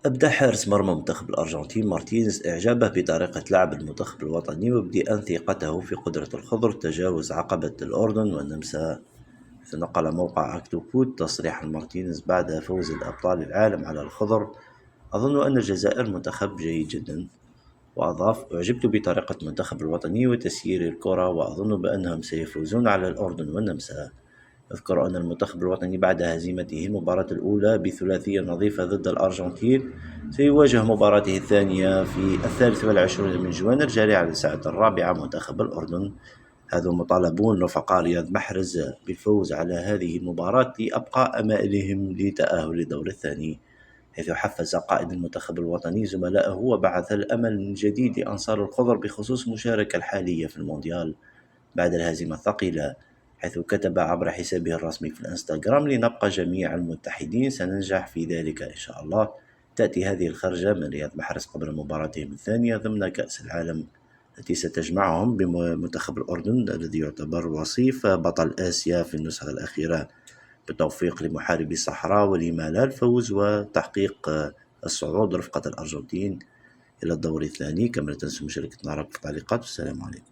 أبدى حارس مرمى منتخب الأرجنتين مارتينيز إعجابه بطريقة لعب المنتخب الوطني، مبدئا ثقته في قدرة الخضر تجاوز عقبة الأردن والنمسا. نقل موقع أكتوبود تصريح مارتينيز بعد فوز الأبطال العالم على الخضر: أظن أن الجزائر منتخب جيد جدا. وأضاف: أعجبت بطريقة المنتخب الوطني وتسيير الكرة، وأظن بأنهم سيفوزون على الأردن والنمسا. أذكر أن المنتخب الوطني بعد هزيمته المباراة الأولى بثلاثية نظيفة ضد الأرجنتين سيواجه مباراته الثانية في 23 من جوان الجاري على الساعة 4 منتخب الأردن. هذا مطالبون رفقاء رياض محرز بالفوز على هذه المباراة لأبقى أمالهم لتأهل الدور الثاني، حيث حفز قائد المنتخب الوطني زملائه وبعث الأمل من جديد لأنصار الخضر بخصوص المشاركة الحالية في المونديال بعد الهزيمة الثقيلة، حيث كتب عبر حسابه الرسمي في الانستغرام: لنبقى جميعا متحدين، سننجح في ذلك إن شاء الله. تأتي هذه الخرجة من رياض محرز قبل مباراتهم الثانية ضمن كأس العالم التي ستجمعهم بمنتخب الأردن الذي يعتبر وصيف بطل آسيا في النسخة الأخيرة، بالتوفيق لمحاربي الصحراء ولما لا الفوز وتحقيق الصعود رفقة الأرجنتين إلى الدور الثاني. كما لا تنسوا مشاركتنا في التعليقات، والسلام عليكم.